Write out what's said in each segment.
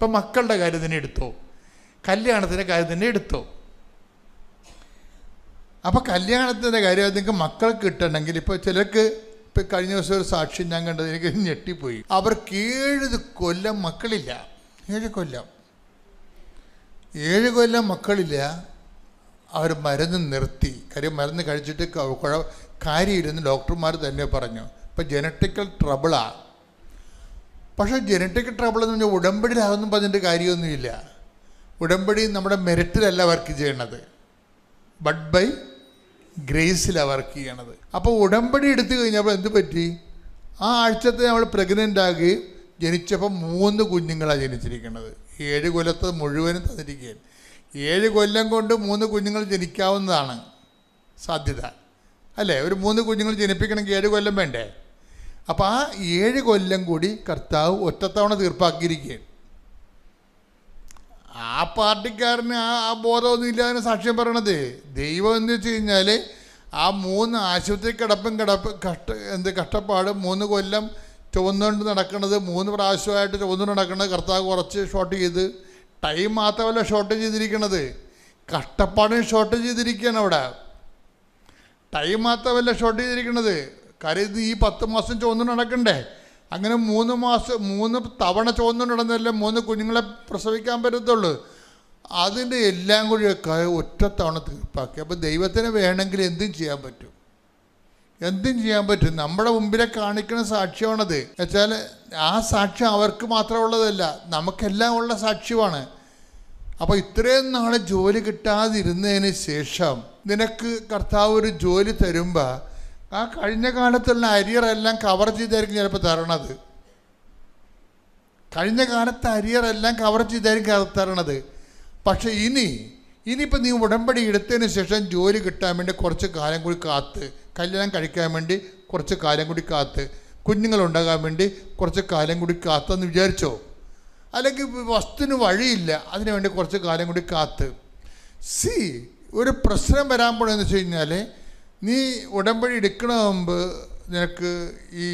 ഇപ്പം മക്കളുടെ കാര്യം തന്നെ എടുത്തോ, കല്യാണത്തിൻ്റെ കാര്യം തന്നെ എടുത്തോ. അപ്പോൾ കല്യാണത്തിൻ്റെ കാര്യം നിങ്ങൾക്ക് മക്കൾക്ക് കിട്ടണമെങ്കിൽ ഇപ്പോൾ ചിലർക്ക്, ഇപ്പം കഴിഞ്ഞ ദിവസം ഒരു സാക്ഷ്യം ഞാൻ കണ്ടത് എനിക്ക് ഞെട്ടിപ്പോയി. അവർക്ക് 7 കൊല്ലം മക്കളില്ല. 7 കൊല്ലം മക്കളില്ല. അവർ മരുന്ന് നിർത്തി. കാര്യം മരുന്ന് കഴിച്ചിട്ട് കാര്യമില്ലെന്ന് ഡോക്ടർമാർ തന്നെ പറഞ്ഞു. ഇപ്പം ജനറ്റിക്കൽ ട്രബിളാണ്. പക്ഷേ ജനറ്റിക്കൽ ട്രബിൾ എന്ന് പറഞ്ഞാൽ ഉടമ്പടിയിലാകുന്നു പറഞ്ഞിട്ട് കാര്യമൊന്നുമില്ല. ഉടമ്പടി നമ്മുടെ മെറിറ്റിലല്ല വർക്ക് ചെയ്യണത്, ബട്ട് ബൈ ഗ്രേസിലാണ് വർക്ക് ചെയ്യണത്. അപ്പോൾ ഉടമ്പടി എടുത്തു കഴിഞ്ഞപ്പോൾ എന്ത് പറ്റി? ആ ആഴ്ചത്തെ നമ്മൾ പ്രഗ്നൻ്റ് ആകുകയും ജനിച്ചപ്പോൾ 3 കുഞ്ഞുങ്ങളാണ് ജനിച്ചിരിക്കുന്നത്. 7 കൊല്ലത്തെ മുഴുവനും തന്നിരിക്കുകയാണ്. 7 കൊല്ലം കൊണ്ട് 3 കുഞ്ഞുങ്ങൾ ജനിക്കാവുന്നതാണ് സാധ്യത, അല്ലേ? ഒരു 3 കുഞ്ഞുങ്ങൾ ജനിപ്പിക്കണമെങ്കിൽ 7 കൊല്ലം വേണ്ടേ? അപ്പോൾ ആ 7 കൊല്ലം കൂടി കർത്താവ് ഒറ്റത്തവണ തീർപ്പാക്കിയിരിക്കുകയാണ്. ആ പാർട്ടിക്കാരന് ആ ബോധമൊന്നും ഇല്ലാതെ സാക്ഷ്യം പറയണത്. ദൈവം എന്ന് വെച്ച് കഴിഞ്ഞാൽ ആ 3 ആശുപത്രി കഷ്ടപ്പാട് 3 കൊല്ലം ചുവന്നുകൊണ്ട് നടക്കുന്നത്, 3 പ്രാവശ്യമായിട്ട് ചുവന്നുകൊണ്ട് നടക്കുന്നത് കർത്താവ് കുറച്ച് ഷോർട്ട് ചെയ്ത്, ടൈം മാത്രമല്ല ഷോർട്ട് ചെയ്തിരിക്കണത്, കഷ്ടപ്പാടിന് ഷോർട്ട് ചെയ്തിരിക്കുകയാണ് അവിടെ. ടൈം മാത്രമല്ല ഷോർട്ട് ചെയ്തിരിക്കണത്. കാര്യം ഇത് ഈ 10 മാസം ചുവന്നുകൊണ്ട് നടക്കണ്ടേ? അങ്ങനെ 3 തവണ ചുവന്നുകൊണ്ട് നടന്നല്ലേ 3 കുഞ്ഞുങ്ങളെ പ്രസവിക്കാൻ പറ്റത്തുള്ളൂ. അതിൻ്റെ എല്ലാം കൂടി ഒറ്റത്തവണ തീർപ്പാക്കി. അപ്പോൾ ദൈവത്തിന് വേണമെങ്കിൽ എന്തും ചെയ്യാൻ പറ്റും. നമ്മുടെ മുമ്പിലെ കാണിക്കുന്ന സാക്ഷ്യമാണത്. വെച്ചാൽ ആ സാക്ഷ്യം അവർക്ക് മാത്രമുള്ളതല്ല, നമുക്കെല്ലാം ഉള്ള സാക്ഷ്യമാണ്. അപ്പോൾ ഇത്രയും നാൾ ജോലി കിട്ടാതിരുന്നതിന് ശേഷം നിനക്ക് കർത്താവ് ഒരു ജോലി തരുമ്പോൾ ആ കഴിഞ്ഞ കാലത്തുള്ള അരിയറെല്ലാം കവർ ചെയ്തായിരിക്കും ചിലപ്പോൾ തരണത്. കഴിഞ്ഞ കാലത്തെ അരിയറെല്ലാം കവർ ചെയ്തായിരിക്കും തരണത്. പക്ഷെ ഇനിയിപ്പോൾ നീ ഉടമ്പടി എടുത്തതിന് ശേഷം ജോലി കിട്ടാൻ വേണ്ടി കുറച്ച് കാലം കൂടി കാത്ത്, കല്യാണം കഴിക്കാൻ വേണ്ടി കുറച്ച് കാലം കൂടി കാത്ത്, കുഞ്ഞുങ്ങളുണ്ടാകാൻ വേണ്ടി കുറച്ച് കാലം കൂടി കാത്തെന്ന് വിചാരിച്ചോ. അല്ലെങ്കിൽ വസ്തുവിന് വഴിയില്ല, അതിനു വേണ്ടി കുറച്ച് കാലം കൂടി കാത്ത്. ഒരു പ്രശ്നം വരാൻ പോണെന്ന് വെച്ച് കഴിഞ്ഞാൽ, നീ ഉടമ്പടി എടുക്കണ മുമ്പ് നിനക്ക് ഈ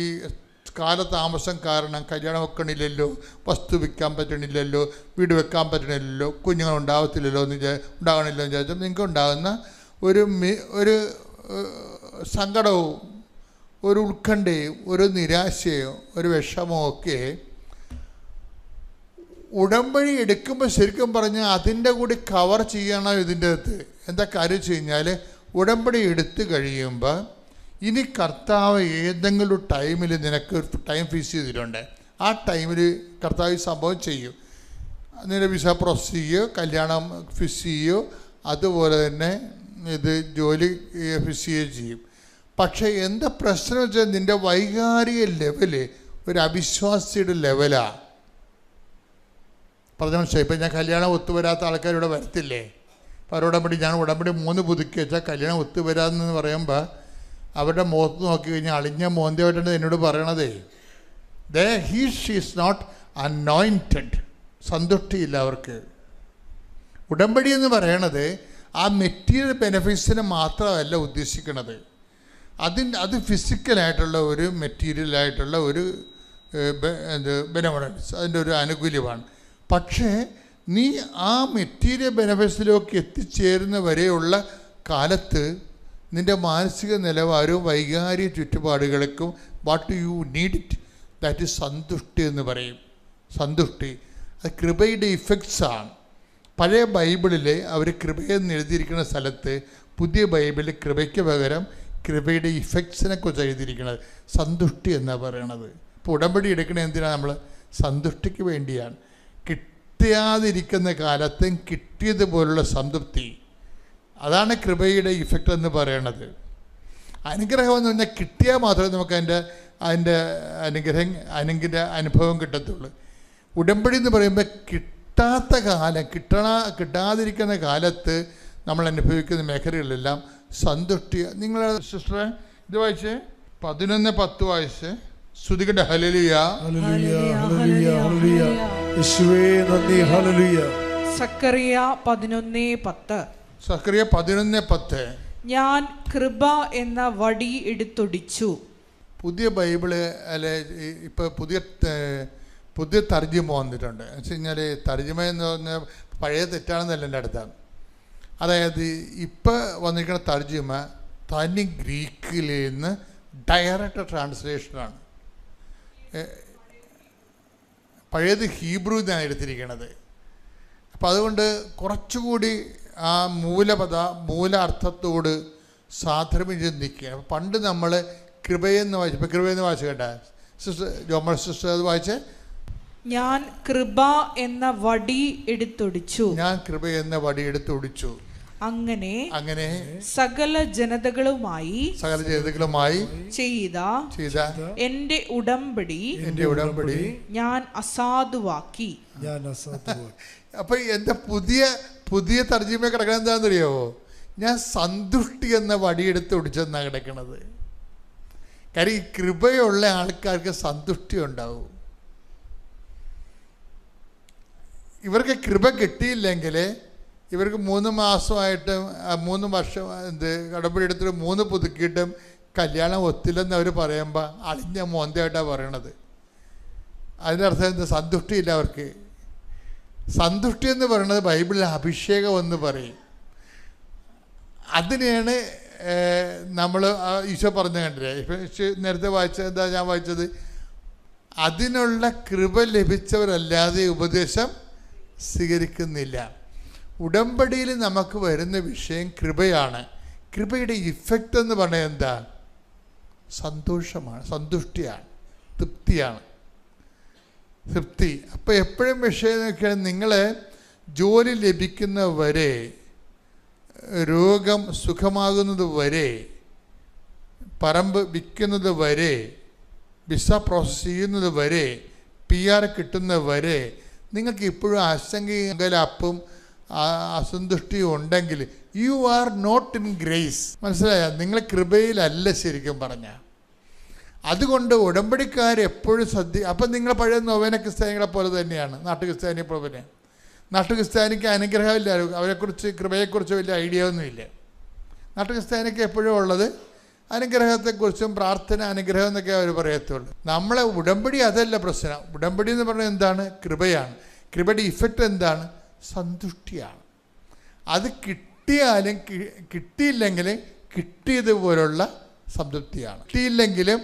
കാലതാമസം കാരണം കല്യാണം വെക്കണില്ലല്ലോ, വസ്തു വിൽക്കാൻ പറ്റണില്ലല്ലോ, വീട് വെക്കാൻ പറ്റണില്ലല്ലോ, കുഞ്ഞുങ്ങൾ ഉണ്ടാകണില്ലല്ലോ എന്ന് വിചാരിച്ചാൽ നിങ്ങൾക്ക് ഉണ്ടാകുന്ന ഒരു സങ്കടവും ഒരു ഉത്കണ്ഠയും ഒരു നിരാശയും ഒരു വിഷമവും ഒക്കെ ഉടമ്പടി എടുക്കുമ്പോൾ ശരിക്കും പറഞ്ഞാൽ അതിൻ്റെ കൂടി കവർ ചെയ്യണം ഇതിൻ്റെ അകത്ത്. എന്താ കാര്യം വെച്ച് കഴിഞ്ഞാൽ, ഉടമ്പടി എടുത്തു കഴിയുമ്പോൾ ഇനി കർത്താവ് ഏതെങ്കിലും ടൈമിൽ നിനക്ക് ടൈം ഫിക്സ് ചെയ്തിട്ടുണ്ട്. ആ ടൈമിൽ കർത്താവ് സംഭവം ചെയ്യും. നിന്റെ വിസ പ്രോസസ് ചെയ്യുകയോ കല്യാണം ഫിക്സ് ചെയ്യുകയോ അതുപോലെ തന്നെ ഇത് ജോലി ഫിക്സ് ചെയ്യുകയോ ചെയ്യും. പക്ഷേ എന്താ പ്രശ്നം വെച്ചാൽ നിൻ്റെ വൈകാരിക ലെവല് ഒരു അവിശ്വാസിയുടെ ലെവലാണ്. പറഞ്ഞ മനസ്സിലായി. ഇപ്പം ഞാൻ കല്യാണം ഒത്തുവരാത്ത ആൾക്കാരിവിടെ വരത്തില്ലേ? അപ്പോൾ അവരോടമ്പടി ഞാൻ ഉടമ്പടി 3 പുതുക്കി വെച്ചാൽ കല്യാണം ഒത്തുവരാമെന്ന് പറയുമ്പോൾ അവരുടെ മുഖത്ത് നോക്കി കഴിഞ്ഞാൽ അളിഞ്ഞ മോന്തയായിട്ടാണ് എന്നോട് പറയണതേ. She's not anointed. സന്തുഷ്ടിയില്ല അവർക്ക്. ഉടമ്പടി എന്ന് പറയണത് ആ മെറ്റീരിയൽ ബെനിഫിറ്റ്സിനെ മാത്രമല്ല ഉദ്ദേശിക്കുന്നത്. അത് ഫിസിക്കലായിട്ടുള്ള ഒരു മെറ്റീരിയലായിട്ടുള്ള ഒരു ബെനവലൻസ്, അതിൻ്റെ ഒരു ആനുകൂല്യമാണ്. പക്ഷേ നീ ആ മെറ്റീരിയൽ ബെനിഫിറ്റ്സിലേക്ക് എത്തിച്ചേരുന്ന വരെയുള്ള കാലത്ത് നിൻ്റെ മാനസിക നിലവാരവും വൈകാരിക ചുറ്റുപാടുകൾക്കും what you need it, that is സന്തുഷ്ടി എന്ന് പറയും. സന്തുഷ്ടി അത് കൃപയുടെ ഇഫക്ട്സാണ്. പഴയ ബൈബിളിൽ അവർ കൃപയെന്ന് എഴുതിയിരിക്കുന്ന സ്ഥലത്ത് പുതിയ ബൈബിളിൽ കൃപയ്ക്ക് പകരം കൃപയുടെ ഇഫക്ട്സിനെ കുറിച്ച് എഴുതിയിരിക്കുന്നത്. സന്തുഷ്ടി എന്നാണ് പറയണത്. ഇപ്പോൾ ഉടമ്പടി എടുക്കണത് എന്തിനാണ്? നമ്മൾ സന്തുഷ്ടിക്ക് വേണ്ടിയാണ്. കിട്ടാതിരിക്കുന്ന കാലത്തും കിട്ടിയതുപോലുള്ള സംതൃപ്തി, അതാണ് കൃപയുടെ ഇഫക്റ്റ് എന്ന് പറയണത്. അനുഗ്രഹം എന്ന് പറഞ്ഞാൽ കിട്ടിയാൽ മാത്രമേ നമുക്ക് അതിൻ്റെ അനുഭവം കിട്ടത്തുള്ളൂ. ഉടമ്പടി എന്ന് പറയുമ്പോൾ കിട്ടാത്ത കാലം, കിട്ടാതിരിക്കുന്ന കാലത്ത് നമ്മൾ അനുഭവിക്കുന്ന മേഖലകളിലെല്ലാം സന്തുഷ്ടി. നിങ്ങളെ സിസ്റ്ററെ ഇത് വായിച്ചേ, 11:10 വായിച്ച് സ്തുതിക്കട്ടെ. ഹല്ലേലൂയ യേശുവേ നന്ദി. ഹല്ലേലൂയ. സക്കറിയ 11:10. സക്കറിയ 11:10. ഞാൻ കൃപ എന്ന വടി എടുത്തൊടിച്ചു. പുതിയ ബൈബിള് അല്ലെ, ഇപ്പോൾ പുതിയ പുതിയ തർജ്ജിമ വന്നിട്ടുണ്ട്. എന്ന് വെച്ച് കഴിഞ്ഞാൽ തർജ്ജിമ എന്ന് പറഞ്ഞാൽ പഴയ തെറ്റാണെന്നല്ല എൻ്റെ അടുത്താണ്. അതായത് ഇപ്പോൾ വന്നിരിക്കുന്ന തർജ്ജിമ തനി ഗ്രീക്കിൽ നിന്ന് ഡയറക്റ്റ് ട്രാൻസ്ലേഷനാണ്. പഴയത് ഹീബ്രു എന്നാണ് എടുത്തിരിക്കുന്നത്. അപ്പം അതുകൊണ്ട് കുറച്ചുകൂടി ആ മൂല അർത്ഥത്തോട് സാധർമ്യം ചിന്തിക്കുക. അപ്പം പണ്ട് നമ്മൾ കൃപയെന്ന് വായിച്ചു. ഇപ്പം കൃപയെന്ന് വായിച്ചു കേട്ടാ സിസ്റ്റർ ജോമർ സിസ്റ്റർ അത് വായിച്ചേ. ഞാൻ കൃപ എന്ന വടി എടുത്തൊടിച്ചു. ഞാൻ കൃപ എന്ന വടി എടുത്തൊടിച്ചു. അങ്ങനെ സകല ജനതകളുമായി ചെയ്ത എന്റെ ഉടമ്പടി ഞാൻ അസാധുവാക്കി. അപ്പൊ എന്റെ പുതിയ തർജ്ജിമ കിടക്കണം എന്താണെന്നറിയാവോ? ഞാൻ സന്തുഷ്ടി എന്ന വടിയെടുത്ത് ഒടിച്ചെന്നാ കിടക്കണത്. കാര്യം ഈ കൃപയുള്ള ആൾക്കാർക്ക് സന്തുഷ്ടി ഉണ്ടാവും. ഇവർക്ക് കൃപ കിട്ടിയില്ലെങ്കിൽ ഇവർക്ക് 3 മാസമായിട്ട് 3 വർഷം കടമ്പടി എടുത്തിട്ട് 3 പുതുക്കിയിട്ടും കല്യാണം ഒത്തില്ലെന്ന് അവർ പറയുമ്പോൾ അളിഞ്ഞ മോന്തയായിട്ടാണ് പറയണത്. അതിൻ്റെ അർത്ഥം എന്താ? സന്തുഷ്ടിയില്ല അവർക്ക്. സന്തുഷ്ടി എന്ന് പറയുന്നത് ബൈബിളിൽ അഭിഷേകം എന്ന് പറയും. അതിനെയാണ് നമ്മൾ ഈശോ പറഞ്ഞു കണ്ടില്ലേ. ഇപ്പം നേരത്തെ വായിച്ചത് എന്താ ഞാൻ വായിച്ചത്? അതിനുള്ള കൃപ ലഭിച്ചവരല്ലാതെ ഉപദേശം സ്വീകരിക്കുന്നില്ല. ഉടമ്പടിയിൽ നമുക്ക് വരുന്ന വിഷയം കൃപയാണ്. കൃപയുടെ ഇഫക്റ്റ് എന്ന് പറഞ്ഞാൽ എന്താ? സന്തോഷമാണ്, സന്തുഷ്ടിയാണ്, തൃപ്തിയാണ്. അപ്പോൾ എപ്പോഴും വിഷയം നോക്കിയാൽ നിങ്ങൾ ജോലി ലഭിക്കുന്നവരെ, രോഗം സുഖമാകുന്നത് വരെ, പറമ്പ് വിൽക്കുന്നത് വരെ, വിസ പ്രോസസ് ചെയ്യുന്നത് വരെ, PR കിട്ടുന്നത് വരെ നിങ്ങൾക്ക് ഇപ്പോഴും ആശങ്കയും അസന്തുഷ്ടിയും ഉണ്ടെങ്കിൽ you are not in grace. മനസ്സിലായ? നിങ്ങൾ കൃപയിലല്ല ശരിക്കും പറഞ്ഞാൽ. അതുകൊണ്ട് ഉടമ്പടിക്കാരെപ്പോഴും അപ്പം നിങ്ങൾ പഴയ നൊവേന ക്രിസ്ത്യാനികളെ പോലെ തന്നെയാണ്. നാട്ടു ക്രിസ്ത്യാനിയെ പോലെ തന്നെ. നാട്ടു ക്രിസ്ത്യാനിക്ക് അനുഗ്രഹമില്ല, അവരെക്കുറിച്ച് കൃപയെക്കുറിച്ച് വലിയ ഐഡിയ ഒന്നുമില്ല. നാട്ടു ക്രിസ്ത്യാനിക്ക് എപ്പോഴും ഉള്ളത് അനുഗ്രഹത്തെക്കുറിച്ചും പ്രാർത്ഥന, അനുഗ്രഹം എന്നൊക്കെ അവർ പറയത്തുള്ളൂ. നമ്മളെ ഉടമ്പടി അതല്ല പ്രശ്നം. ഉടമ്പടി എന്ന് പറഞ്ഞാൽ എന്താണ്? കൃപയാണ്. കൃപയുടെ ഇഫക്റ്റ് എന്താണ്? സന്തുഷ്ടിയാണ്. അത് കിട്ടിയാലും കിട്ടിയില്ലെങ്കിലും കിട്ടിയതുപോലുള്ള സംതൃപ്തിയാണ്. കിട്ടിയില്ലെങ്കിലും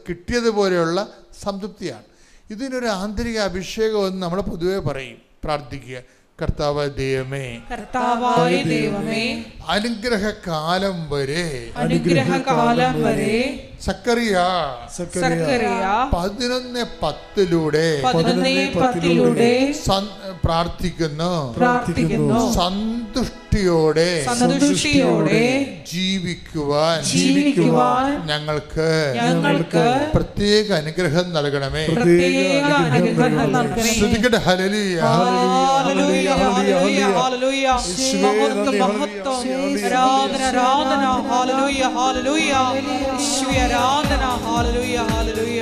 കിട്ടിയതുപോലെയുള്ള സംതൃപ്തിയാണ്. ഇതിനൊരു ആന്തരിക അഭിഷേകം എന്ന് നമ്മൾ പൊതുവെ പറയും. പ്രാർത്ഥിക്കുക, കർത്താവായ ദൈവമേ, അനുഗ്രഹകാലം വരെ സക്കറിയ 11:10 പ്രാർത്ഥിക്കുന്നു. സന്തുഷ്ടിയോടെ ജീവിക്കുവാൻ ഞങ്ങൾക്ക് പ്രത്യേക അനുഗ്രഹം നൽകണമേ. ശ്രുതികട ഹല്ലേലൂയ, ഹല്ലേലൂയ, ഹല്ലേലൂയ, ആരാധന, ഹല്ലേലൂയ, ഹല്ലേലൂയ.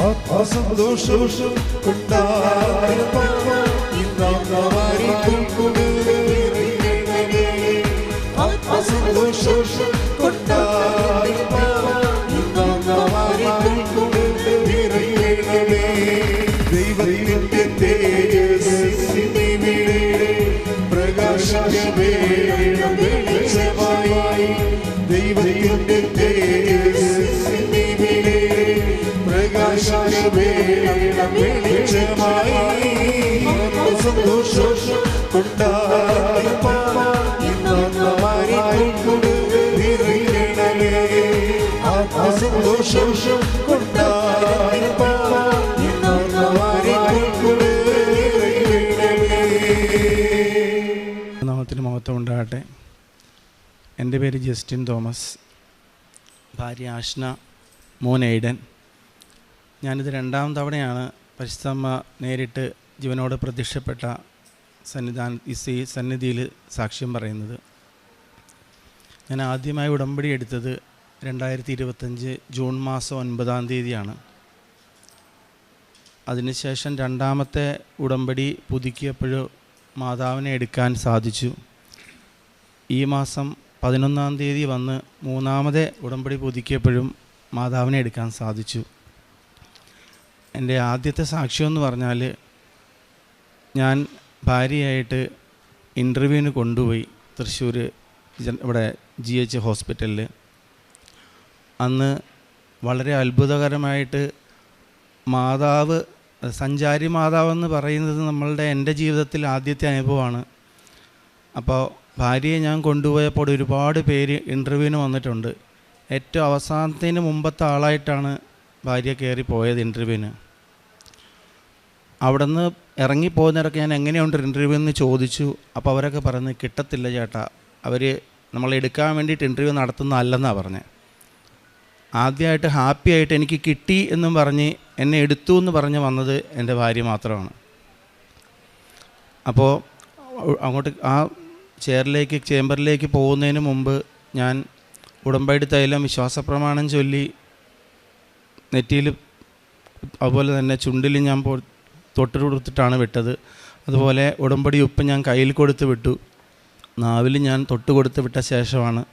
ആത്മസന്തോഷം ദൈവത്തിന്റെ തേജസ്സിനെ പ്രകാശമേ വെളിച്ചമായി, ദൈവത്തിന്റെ തേജസ്സിനെ പ്രകാശമേ വെളിച്ചമായി, സന്തോഷം സന്തോഷം നാമത്തിന് മഹത്വം ഉണ്ടാകട്ടെ. എൻ്റെ പേര് ജസ്റ്റിൻ തോമസ്, ഭാര്യ ആഷ്ന, മോൻ എയ്ഡൻ. ഞാനിത് 2ാം തവണയാണ് പരിശുദ്ധമ്മ നേരിട്ട് ജീവനോട് പ്രത്യക്ഷപ്പെട്ട സന്നിധിയിൽ സാക്ഷ്യം പറയുന്നത്. ഞാൻ ആദ്യമായി ഉടമ്പടി എടുത്തത് 2025 ജൂൺ മാസം 9-ാം തീയതിയാണ്. അതിനുശേഷം 2ാമത്തെ ഉടമ്പടി പുതുക്കിയപ്പോൾ മാതാവിനെ എടുക്കാൻ സാധിച്ചു. ഈ മാസം 11-ാം തീയതി വന്ന് 3-ാമത്തെ ഉടമ്പടി പുതുക്കിയപ്പോഴും മാതാവിനെ എടുക്കാൻ സാധിച്ചു. എൻ്റെ ആദ്യത്തെ സാക്ഷ്യമെന്ന് പറഞ്ഞാൽ, ഞാൻ ഭാര്യയായിട്ട് ഇൻ്റർവ്യൂവിന് കൊണ്ടുപോയി തൃശ്ശൂർ ഇവിടെ GH ഹോസ്പിറ്റലിൽ. അന്ന് വളരെ അത്ഭുതകരമായിട്ട് മാതാവ്, സഞ്ചാരി മാതാവെന്ന് പറയുന്നത് എൻ്റെ ജീവിതത്തിൽ ആദ്യത്തെ അനുഭവമാണ്. അപ്പോൾ ഭാര്യയെ ഞാൻ കൊണ്ടുപോയപ്പോൾ ഒരുപാട് പേര് ഇൻ്റർവ്യൂവിന് വന്നിട്ടുണ്ട്. ഏറ്റവും അവസാനത്തിന് മുമ്പത്തെ ആളായിട്ടാണ് ഭാര്യ കയറി പോയത് ഇൻ്റർവ്യൂവിന്. അവിടെ നിന്ന് ഇറങ്ങിപ്പോകുന്നവരൊക്കെ ഞാൻ എങ്ങനെയുണ്ട് ഇൻ്റർവ്യൂ എന്ന് ചോദിച്ചു. അപ്പോൾ അവരൊക്കെ പറഞ്ഞ് കിട്ടത്തില്ല ചേട്ടാ, അവർ നമ്മളെടുക്കാൻ വേണ്ടിയിട്ട് ഇൻ്റർവ്യൂ നടത്തുന്നതല്ലെന്നാണ് പറഞ്ഞത്. ആദ്യമായിട്ട് ഹാപ്പി ആയിട്ട് എനിക്ക് കിട്ടി എന്നും പറഞ്ഞ് എന്നെ എടുത്തു എന്ന് പറഞ്ഞ് വന്നത് എൻ്റെ ഭാര്യ മാത്രമാണ്. അപ്പോൾ അങ്ങോട്ട് ആ ചേംബറിലേക്ക് പോകുന്നതിന് മുമ്പ് ഞാൻ ഉടമ്പടി തൈലം വിശ്വാസപ്രമാണം ചൊല്ലി നെറ്റിയിൽ അതുപോലെ തന്നെ ചുണ്ടിൽ ഞാൻ തൊട്ട് കൊടുത്തിട്ടാണ് വിട്ടത്. അതുപോലെ ഉടമ്പടി ഉപ്പ് ഞാൻ കയ്യിൽ കൊടുത്ത് വിട്ടു, നാവിൽ ഞാൻ തൊട്ട് കൊടുത്ത് വിട്ട ശേഷമാണ്.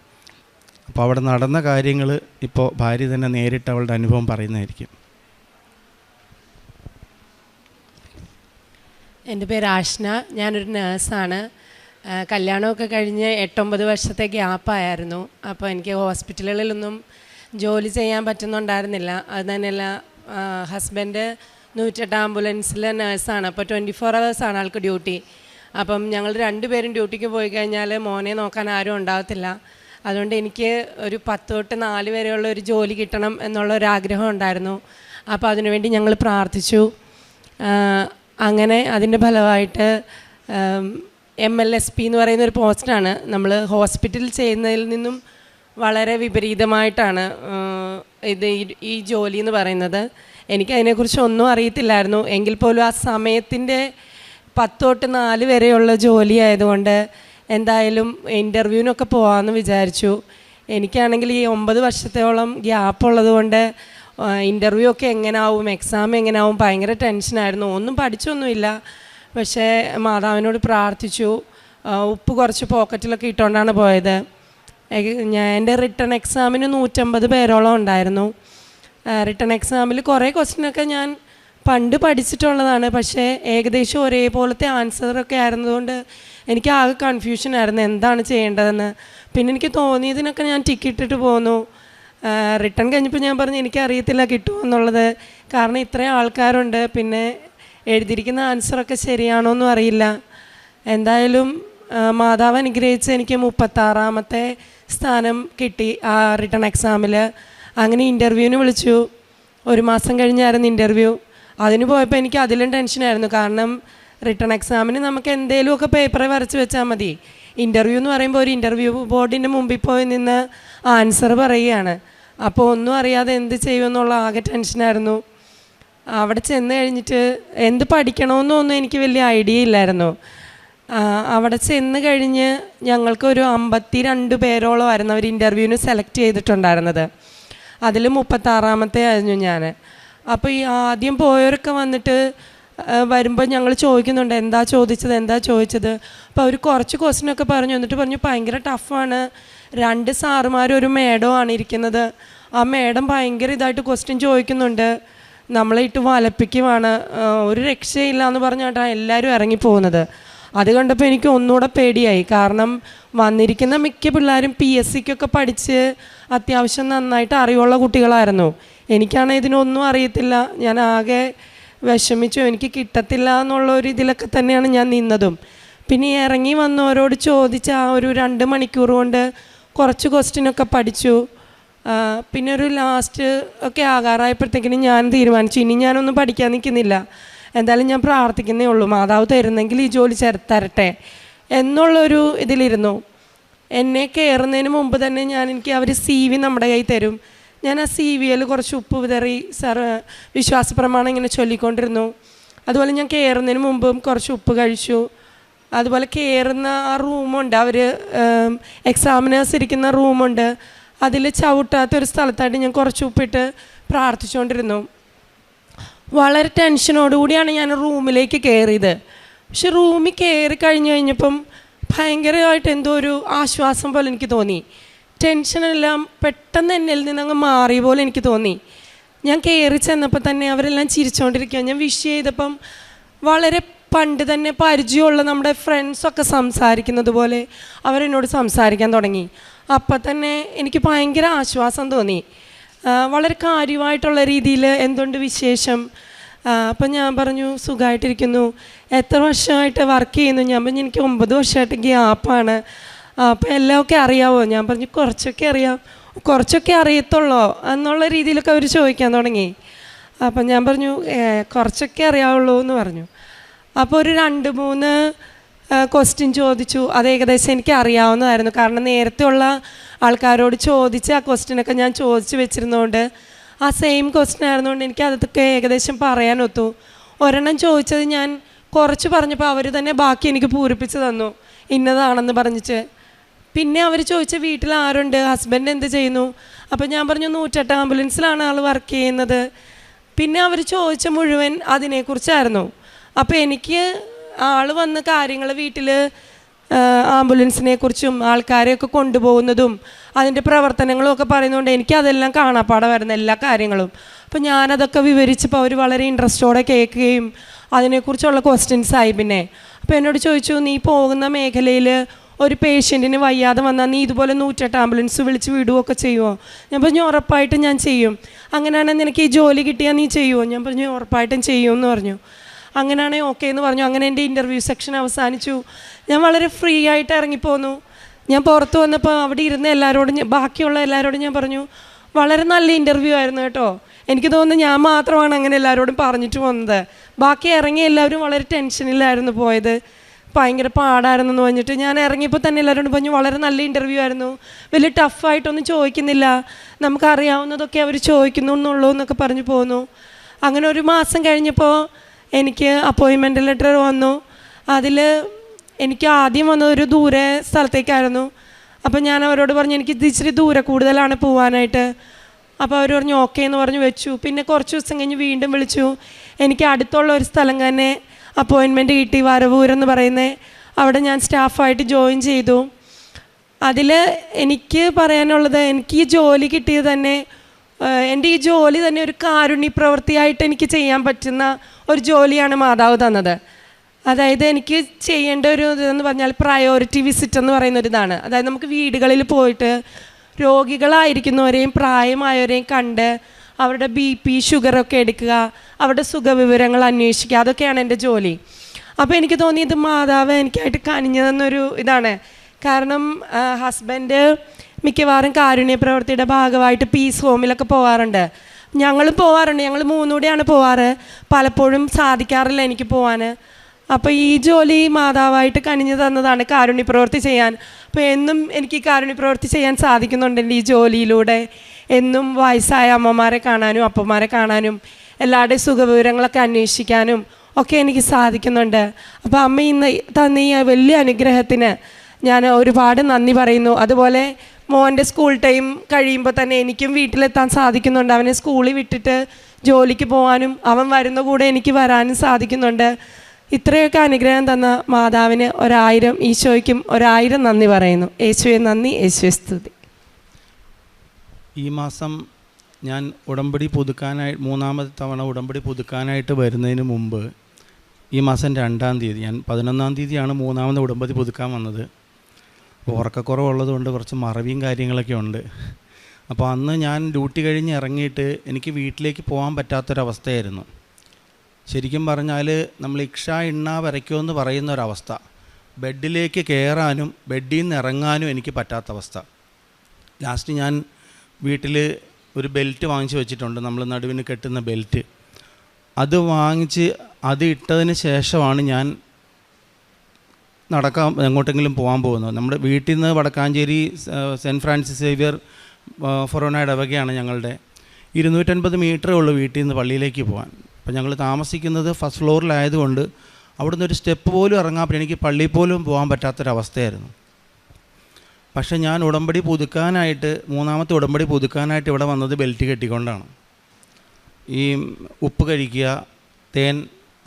അപ്പോൾ അവിടെ നടന്ന കാര്യങ്ങൾ ഇപ്പോൾ ഭാര്യ തന്നെ നേരിട്ട് അവളുടെ അനുഭവം പറയുന്നതായിരിക്കും. എൻ്റെ പേര് ആഷ്ന, ഞാനൊരു നേഴ്സാണ്. കല്യാണമൊക്കെ കഴിഞ്ഞ് 8-9 വർഷത്തെ ഗ്യാപ്പായിരുന്നു. അപ്പോൾ എനിക്ക് ഹോസ്പിറ്റലുകളിലൊന്നും ജോലി ചെയ്യാൻ പറ്റുന്നുണ്ടായിരുന്നില്ല. അത് തന്നെയല്ല, ഹസ്ബൻഡ് 108 ആംബുലൻസിലെ നേഴ്സാണ്. അപ്പോൾ 24 hours ആൾക്ക് ഡ്യൂട്ടി. അപ്പം ഞങ്ങൾ 2 പേരും ഡ്യൂട്ടിക്ക് പോയി കഴിഞ്ഞാൽ മോനെ നോക്കാൻ ആരും ഉണ്ടാകത്തില്ല. അതുകൊണ്ട് എനിക്ക് ഒരു 10 തൊട്ട് 4 വരെയുള്ള ഒരു ജോലി കിട്ടണം എന്നുള്ളൊരാഗ്രഹം ഉണ്ടായിരുന്നു. അപ്പോൾ അതിനുവേണ്ടി ഞങ്ങൾ പ്രാർത്ഥിച്ചു. അങ്ങനെ അതിൻ്റെ ഫലമായിട്ട് MLSP എന്ന് പറയുന്നൊരു പോസ്റ്റാണ്. നമ്മൾ ഹോസ്പിറ്റലിൽ ചെയ്യുന്നതിൽ നിന്നും വളരെ വിപരീതമായിട്ടാണ് ഈ ജോലി എന്ന് പറയുന്നത്. എനിക്കതിനെക്കുറിച്ച് ഒന്നും അറിയത്തില്ലായിരുന്നു. എങ്കിൽ പോലും ആ സമയത്തിൻ്റെ 10 തൊട്ട് 4 വരെയുള്ള ജോലി ആയതുകൊണ്ട് എന്തായാലും ഇൻ്റർവ്യൂവിനൊക്കെ പോകാമെന്ന് വിചാരിച്ചു. എനിക്കാണെങ്കിൽ ഈ 9 വർഷത്തോളം ഗ്യാപ്പുള്ളത് കൊണ്ട് ഇൻ്റർവ്യൂ ഒക്കെ എങ്ങനെയാവും, എക്സാം എങ്ങനെയാവും, ഭയങ്കര ടെൻഷനായിരുന്നു. ഒന്നും പഠിച്ചൊന്നുമില്ല. പക്ഷേ മാതാവിനോട് പ്രാർത്ഥിച്ചു. ഉപ്പ് കുറച്ച് പോക്കറ്റിലൊക്കെ ഇട്ടുകൊണ്ടാണ് പോയത്. എൻ്റെ റിട്ടേൺ എക്സാമിന് 150 പേരോളം ഉണ്ടായിരുന്നു. റിട്ടേൺ എക്സാമിൽ കുറേ ക്വസ്റ്റ്യനൊക്കെ ഞാൻ പണ്ട് പഠിച്ചിട്ടുള്ളതാണ്. പക്ഷേ ഏകദേശം ഒരേപോലത്തെ ആൻസറൊക്കെ ആയിരുന്നതുകൊണ്ട് എനിക്ക് ആകെ കൺഫ്യൂഷനായിരുന്നു എന്താണ് ചെയ്യേണ്ടതെന്ന്. പിന്നെ എനിക്ക് തോന്നിയതിനൊക്കെ ഞാൻ ടിക്കറ്റിട്ട് പോന്നു. റിട്ടേൺ കഴിഞ്ഞപ്പോൾ ഞാൻ പറഞ്ഞു എനിക്കറിയത്തില്ല കിട്ടുമോ എന്നുള്ളത്. കാരണം ഇത്രയും ആൾക്കാരുണ്ട്, പിന്നെ എഴുതിയിരിക്കുന്ന ആൻസറൊക്കെ ശരിയാണോ എന്നും അറിയില്ല. എന്തായാലും മാതാവ് അനുഗ്രഹിച്ച് എനിക്ക് 36ാമത്തെ സ്ഥാനം കിട്ടി ആ റിട്ടേൺ എക്സാമിൽ. അങ്ങനെ ഇൻ്റർവ്യൂവിന് വിളിച്ചു. 1 മാസം കഴിഞ്ഞായിരുന്നു ഇൻ്റർവ്യൂ. അതിന് പോയപ്പോൾ എനിക്ക് അതിലും ടെൻഷനായിരുന്നു. കാരണം റിട്ടേൺ എക്സാമിന് നമുക്ക് എന്തെങ്കിലുമൊക്കെ പേപ്പറെ വരച്ച് വെച്ചാൽ മതി. ഇൻ്റർവ്യൂ എന്ന് പറയുമ്പോൾ ഒരു ഇൻ്റർവ്യൂ ബോർഡിൻ്റെ മുമ്പിൽ പോയി നിന്ന് ആൻസർ പറയുകയാണ്. അപ്പോൾ ഒന്നും അറിയാതെ എന്ത് ചെയ്യുമെന്നുള്ള ആകെ ടെൻഷനായിരുന്നു. അവിടെ ചെന്ന് കഴിഞ്ഞിട്ട് എന്ത് പഠിക്കണമെന്നൊന്നും എനിക്ക് വലിയ ഐഡിയ ഇല്ലായിരുന്നു. അവിടെ ചെന്ന് കഴിഞ്ഞ് ഞങ്ങൾക്കൊരു 52 പേരോളമായിരുന്നു അവർ ഇൻ്റർവ്യൂവിന് സെലക്ട് ചെയ്തിട്ടുണ്ടായിരുന്നത്. അതിൽ 36ാമത്തെ ആയിരുന്നു ഞാൻ. അപ്പോൾ ഈ ആദ്യം പോയവരൊക്കെ വന്നിട്ട് വരുമ്പോൾ ഞങ്ങൾ ചോദിക്കുന്നുണ്ട് എന്താ ചോദിച്ചത്. അപ്പോൾ അവർ കുറച്ച് ക്വസ്റ്റ്യനൊക്കെ പറഞ്ഞു. എന്നിട്ട് പറഞ്ഞു ഭയങ്കര ടഫാണ്, 2 സാറുമാരും ഒരു മേഡമാണ് ഇരിക്കുന്നത്. ആ മേഡം ഭയങ്കര ഇതായിട്ട് ക്വസ്റ്റ്യൻ ചോദിക്കുന്നുണ്ട്, നമ്മളെ ഇട്ട് വലപ്പിക്കുവാണ്, ഒരു രക്ഷയില്ല എന്ന് പറഞ്ഞിട്ടാണ് എല്ലാവരും ഇറങ്ങിപ്പോകുന്നത്. അത് കണ്ടപ്പോൾ എനിക്ക് ഒന്നുകൂടെ പേടിയായി. കാരണം വന്നിരിക്കുന്ന മിക്ക പിള്ളേരും PSCക്കൊക്കെ പഠിച്ച് അത്യാവശ്യം നന്നായിട്ട് അറിവുള്ള കുട്ടികളായിരുന്നു. എനിക്കാണെങ്കിൽ ഇതിനൊന്നും അറിയത്തില്ല. ഞാൻ ആകെ വിഷമിച്ചു. എനിക്ക് കിട്ടത്തില്ല എന്നുള്ള ഒരു ഇതിലൊക്കെ തന്നെയാണ് ഞാൻ നിന്നതും. പിന്നെ ഇറങ്ങി വന്നവരോട് ചോദിച്ച ആ ഒരു 2 മണിക്കൂർ കൊണ്ട് കുറച്ച് ക്വസ്റ്റ്യനൊക്കെ പഠിച്ചു. പിന്നെ ഒരു ലാസ്റ്റ് ഒക്കെ ആകാറായപ്പോഴത്തേക്കിനും ഞാൻ തീരുമാനിച്ചു ഇനി ഞാനൊന്നും പഠിക്കാൻ നിൽക്കുന്നില്ല, എന്തായാലും ഞാൻ പ്രാർത്ഥിക്കുന്നേ ഉള്ളൂ, മാതാവ് തരുന്നെങ്കിൽ ഈ ജോലി തരട്ടെ എന്നുള്ളൊരു ഇതിലിരുന്നു. എന്നെ കയറുന്നതിന് മുമ്പ് തന്നെ എനിക്ക് അവർ CV നമ്മുടെ കയ്യിൽ തരും. ഞാൻ ആ CVയിൽ കുറച്ച് ഉപ്പ് വിതറി വിശ്വാസപ്രമാണം ഇങ്ങനെ ചൊല്ലിക്കൊണ്ടിരുന്നു. അതുപോലെ ഞാൻ കയറുന്നതിന് മുമ്പും കുറച്ച് ഉപ്പ് കഴിച്ചു. അതുപോലെ കയറുന്ന ആ റൂമുണ്ട്, അവർ എക്സാമിനേഴ്സ് ഇരിക്കുന്ന റൂമുണ്ട്, അതിൽ ചവിട്ടാത്തൊരു സ്ഥലത്തായിട്ട് ഞാൻ കുറച്ച് ഉപ്പിട്ട് പ്രാർത്ഥിച്ചുകൊണ്ടിരുന്നു. വളരെ ടെൻഷനോടുകൂടിയാണ് ഞാൻ റൂമിലേക്ക് കയറിയത്. പക്ഷെ റൂമിൽ കയറി കഴിഞ്ഞപ്പം ഭയങ്കരമായിട്ട് എന്തോ ഒരു ആശ്വാസം പോലെ എനിക്ക് തോന്നി. ടെൻഷനെല്ലാം പെട്ടെന്ന് എന്നിൽ നിന്നങ്ങ് മാറിയ പോലെ എനിക്ക് തോന്നി. ഞാൻ കയറി ചെന്നപ്പോൾ തന്നെ അവരെല്ലാം ചിരിച്ചുകൊണ്ടിരിക്കുക. ഞാൻ വിഷ് ചെയ്തപ്പം വളരെ പണ്ട് തന്നെ പരിചയമുള്ള നമ്മുടെ ഫ്രണ്ട്സൊക്കെ സംസാരിക്കുന്നത് പോലെ അവരെന്നോട് സംസാരിക്കാൻ തുടങ്ങി. അപ്പം തന്നെ എനിക്ക് ഭയങ്കര ആശ്വാസം തോന്നി. വളരെ കാര്യമായിട്ടുള്ള രീതിയിൽ എന്തുകൊണ്ട് വിശേഷം. അപ്പം ഞാൻ പറഞ്ഞു സുഖമായിട്ടിരിക്കുന്നു. എത്ര വർഷമായിട്ട് വർക്ക് ചെയ്യുന്നു? ഞാൻ പറഞ്ഞു എനിക്ക് 9 വർഷമായിട്ട് ഗ്യാപ്പാണ്. അപ്പം എല്ലാമൊക്കെ അറിയാമോ? ഞാൻ പറഞ്ഞു കുറച്ചൊക്കെ അറിയാം. കുറച്ചൊക്കെ അറിയത്തുള്ളോ എന്നുള്ള രീതിയിലൊക്കെ അവർ ചോദിക്കാൻ തുടങ്ങി. അപ്പം ഞാൻ പറഞ്ഞു കുറച്ചൊക്കെ അറിയാവുള്ളൂ എന്ന് പറഞ്ഞു. അപ്പോൾ ഒരു 2-3 ക്വസ്റ്റ്യൻ ചോദിച്ചു. അത് ഏകദേശം എനിക്ക് അറിയാവുന്നതായിരുന്നു. കാരണം നേരത്തെ ഉള്ള ആൾക്കാരോട് ചോദിച്ച് ആ ക്വസ്റ്റ്യനൊക്കെ ഞാൻ ചോദിച്ച് വെച്ചിരുന്നതുകൊണ്ട് ആ സെയിം ക്വസ്റ്റ്യൻ ആയിരുന്നുകൊണ്ട് എനിക്ക് അതൊക്കെ ഏകദേശം പറയാനൊത്തു. ഒരെണ്ണം ചോദിച്ചത് ഞാൻ കുറച്ച് പറഞ്ഞപ്പോൾ അവർ തന്നെ ബാക്കി എനിക്ക് പൂരിപ്പിച്ച് തന്നു ഇന്നതാണെന്ന് പറഞ്ഞിട്ട്. പിന്നെ അവർ ചോദിച്ച വീട്ടിൽ ആരുണ്ട്, ഹസ്ബൻഡ് എന്ത് ചെയ്യുന്നു. അപ്പം ഞാൻ പറഞ്ഞു 108 ആംബുലൻസിലാണ് ആൾ വർക്ക് ചെയ്യുന്നത്. പിന്നെ അവർ ചോദിച്ച മുഴുവൻ അതിനെക്കുറിച്ചായിരുന്നു. അപ്പോൾ എനിക്ക് ആൾ വന്ന കാര്യങ്ങൾ വീട്ടിൽ ആംബുലൻസിനെ കുറിച്ചും ആൾക്കാരെയൊക്കെ കൊണ്ടുപോകുന്നതും അതിൻ്റെ പ്രവർത്തനങ്ങളും ഒക്കെ പറയുന്നതുകൊണ്ട് എനിക്കതെല്ലാം കാണാപ്പാടമായിരുന്നു എല്ലാ കാര്യങ്ങളും. അപ്പോൾ ഞാനതൊക്കെ വിവരിച്ചപ്പോൾ അവർ വളരെ ഇൻട്രസ്റ്റോടെ കേൾക്കുകയും അതിനെക്കുറിച്ചുള്ള ക്വസ്റ്റ്യൻസായി. പിന്നെ അപ്പോൾ എന്നോട് ചോദിച്ചു, നീ പോകുന്ന മേഖലയിൽ ഒരു പേഷ്യൻറ്റിന് വയ്യാതെ വന്നാൽ നീ ഇതുപോലെ 108 ആംബുലൻസ് വിളിച്ച് വിടുകയൊക്കെ ചെയ്യുമോ? ഞാൻ പറഞ്ഞു ഉറപ്പായിട്ടും ഞാൻ ചെയ്യും. അങ്ങനെയാണെങ്കിൽ നിനക്ക് ഈ ജോലി കിട്ടിയാൽ നീ ചെയ്യുമോ? ഞാൻ പറഞ്ഞു ഉറപ്പായിട്ടും ചെയ്യുമെന്ന് പറഞ്ഞു. അങ്ങനെയാണെങ്കിൽ ഓക്കെ എന്ന് പറഞ്ഞു. അങ്ങനെ എൻ്റെ ഇൻ്റർവ്യൂ സെക്ഷൻ അവസാനിച്ചു. ഞാൻ വളരെ ഫ്രീ ആയിട്ട് ഇറങ്ങിപ്പോന്നു. ഞാൻ പുറത്ത് വന്നപ്പോൾ അവിടെ ഇരുന്ന എല്ലാവരോടും ബാക്കിയുള്ള എല്ലാവരോടും ഞാൻ പറഞ്ഞു വളരെ നല്ല ഇൻ്റർവ്യൂ ആയിരുന്നു കേട്ടോ. എനിക്ക് തോന്നുന്നു ഞാൻ മാത്രമാണ് അങ്ങനെ എല്ലാവരോടും പറഞ്ഞിട്ട് പോകുന്നത്. ബാക്കി ഇറങ്ങി എല്ലാവരും വളരെ ടെൻഷനിലായിരുന്നു പോയത്. ഭയങ്കര പാടായിരുന്നു എന്ന് പറഞ്ഞിട്ട് ഞാൻ ഇറങ്ങിയപ്പോൾ തന്നെ എല്ലാവരോടും പറഞ്ഞു വളരെ നല്ല ഇൻ്റർവ്യൂ ആയിരുന്നു, വലിയ ടഫായിട്ടൊന്നും ചോദിക്കുന്നില്ല, നമുക്കറിയാവുന്നതൊക്കെ അവർ ചോദിക്കുന്നു എന്നുള്ളൂ എന്നൊക്കെ പറഞ്ഞു പോന്നു. അങ്ങനെ 1 മാസം കഴിഞ്ഞപ്പോൾ എനിക്ക് അപ്പോയിൻമെൻ്റ് ലെറ്റർ വന്നു. അതിൽ എനിക്ക് ആദ്യം വന്നത് ഒരു ദൂരെ സ്ഥലത്തേക്കായിരുന്നു. അപ്പോൾ ഞാൻ അവരോട് പറഞ്ഞു എനിക്ക് ഇച്ചിരി ദൂരെ കൂടുതലാണ് പോകാനായിട്ട്. അപ്പോൾ അവർ പറഞ്ഞു ഓക്കെ എന്ന് പറഞ്ഞു വെച്ചു. പിന്നെ കുറച്ച് ദിവസം കഴിഞ്ഞ് വീണ്ടും വിളിച്ചു. എനിക്ക് അടുത്തുള്ള ഒരു സ്ഥലം തന്നെ അപ്പോയിൻമെൻറ്റ് കിട്ടി, വരവൂരെന്ന് പറയുന്നത്. അവിടെ ഞാൻ സ്റ്റാഫായിട്ട് ജോയിൻ ചെയ്തു. അതിൽ എനിക്ക് പറയാനുള്ളത്, എനിക്ക് ഈ ജോലി കിട്ടിയത് തന്നെ എൻ്റെ ഈ ജോലി തന്നെ ഒരു കാരുണ്യ പ്രവൃത്തിയായിട്ട് എനിക്ക് ചെയ്യാൻ പറ്റുന്ന ഒരു ജോലിയാണ് മാതാവ് തന്നത്. അതായത് എനിക്ക് ചെയ്യേണ്ട ഒരു ഇതെന്ന് പറഞ്ഞാൽ പ്രയോറിറ്റി വിസിറ്റ് എന്ന് പറയുന്നൊരിതാണ്. അതായത് നമുക്ക് വീടുകളിൽ പോയിട്ട് രോഗികളായിരിക്കുന്നവരെയും പ്രായമായവരെയും കണ്ട് അവരുടെ BP ഷുഗറൊക്കെ എടുക്കുക, അവരുടെ സുഖവിവരങ്ങൾ അന്വേഷിക്കുക, അതൊക്കെയാണ് എൻ്റെ ജോലി. അപ്പോൾ എനിക്ക് തോന്നി ഇത് മാതാവ് എനിക്കായിട്ട് കനിഞ്ഞു തന്നൊരു ഇതാണ്. കാരണം ഹസ്ബൻഡ് മിക്കവാറും കാരുണ്യ പ്രവൃത്തിയുടെ ഭാഗമായിട്ട് പീസ് ഹോമിലൊക്കെ പോകാറുണ്ട്. ഞങ്ങളും പോകാറുണ്ട്. ഞങ്ങൾ 3 കൂടെയാണ് പോകാറ്. പലപ്പോഴും സാധിക്കാറില്ല എനിക്ക് പോകാൻ. അപ്പോൾ ഈ ജോലി മാതാവായിട്ട് കനിഞ്ഞു തന്നതാണ് കാരുണ്യ പ്രവൃത്തി ചെയ്യാൻ. അപ്പോൾ എന്നും എനിക്ക് കാരുണ്യ പ്രവൃത്തി ചെയ്യാൻ സാധിക്കുന്നുണ്ട് എൻ്റെ ഈ ജോലിയിലൂടെ. എന്നും വയസ്സായ അമ്മമാരെ കാണാനും അപ്പന്മാരെ കാണാനും എല്ലാവരുടെയും സുഖവിവരങ്ങളൊക്കെ അന്വേഷിക്കാനും ഒക്കെ എനിക്ക് സാധിക്കുന്നുണ്ട്. അപ്പോൾ അമ്മ ഇന്ന് തന്ന ഈ വലിയ അനുഗ്രഹത്തിന് ഞാൻ ഒരുപാട് നന്ദി പറയുന്നു. അതുപോലെ മോൻ്റെ സ്കൂൾ ടൈം കഴിയുമ്പോൾ തന്നെ എനിക്കും വീട്ടിലെത്താൻ സാധിക്കുന്നുണ്ട്. അവനെ സ്കൂളിൽ വിട്ടിട്ട് ജോലിക്ക് പോകാനും അവൻ വരുന്ന കൂടെ എനിക്ക് വരാനും സാധിക്കുന്നുണ്ട്. ഇത്രയൊക്കെ അനുഗ്രഹം തന്ന മാതാവിന് 1000 ഈശോയ്ക്കും 1000 നന്ദി പറയുന്നു. യേശുവെ നന്ദി, യേശുവെ സ്തുതി. ഈ മാസം ഞാൻ ഉടമ്പടി പുതുക്കാനായി 3ാമത്തെ തവണ ഉടമ്പടി പുതുക്കാനായിട്ട് വരുന്നതിന് മുമ്പ് ഈ മാസം 2-ാം തീയതി, ഞാൻ 11-ാം തീയതിയാണ് 3ാമത് ഉടമ്പടി പുതുക്കാൻ വന്നത്. ഉറക്കക്കുറവുള്ളത് കൊണ്ട് കുറച്ച് മറവിയും കാര്യങ്ങളൊക്കെ ഉണ്ട്. അപ്പോൾ അന്ന് ഞാൻ ഡ്യൂട്ടി കഴിഞ്ഞ് ഇറങ്ങിയിട്ട് എനിക്ക് വീട്ടിലേക്ക് പോകാൻ പറ്റാത്തൊരവസ്ഥയായിരുന്നു. ശരിക്കും പറഞ്ഞാൽ നമ്മൾ ഇക്ഷ ഇണ്ണ വരയ്ക്കുമെന്ന് പറയുന്ന ഒരവസ്ഥ. ബെഡിലേക്ക് കയറാനും ബെഡിൽ നിന്ന് ഇറങ്ങാനും എനിക്ക് പറ്റാത്ത അവസ്ഥ. ലാസ്റ്റ് ഞാൻ വീട്ടിൽ ഒരു ബെൽറ്റ് വാങ്ങിച്ച് വെച്ചിട്ടുണ്ട്, നമ്മൾ നടുവിന് കെട്ടുന്ന ബെൽറ്റ്. അത് വാങ്ങിച്ച് അത് ഇട്ടതിന് ശേഷമാണ് ഞാൻ എങ്ങോട്ടെങ്കിലും പോകാൻ പോകുന്നത്. നമ്മുടെ വീട്ടിൽ നിന്ന് വടക്കാഞ്ചേരി സെൻറ്റ് ഫ്രാൻസിസ് സേവിയർ ഫൊറോന ഇടവകയാണ് ഞങ്ങളുടെ. 250 മീറ്ററേ ഉള്ളൂ വീട്ടിൽ നിന്ന് പള്ളിയിലേക്ക് പോകാൻ. അപ്പോൾ ഞങ്ങൾ താമസിക്കുന്നത് ഫസ്റ്റ് ഫ്ലോറിലായതുകൊണ്ട് അവിടുന്ന് ഒരു സ്റ്റെപ്പ് പോലും ഇറങ്ങാൻ എനിക്ക് പള്ളിയിൽ പോലും പോകാൻ പറ്റാത്തൊരവസ്ഥയായിരുന്നു. പക്ഷേ ഞാൻ ഉടമ്പടി പുതുക്കാനായിട്ട് 3ാമത്തെ ഉടമ്പടി പുതുക്കാനായിട്ട് ഇവിടെ വന്നത് ബെൽറ്റ് കെട്ടിക്കൊണ്ടാണ്. ഈ ഉപ്പ് കഴിക്കുക, തേൻ,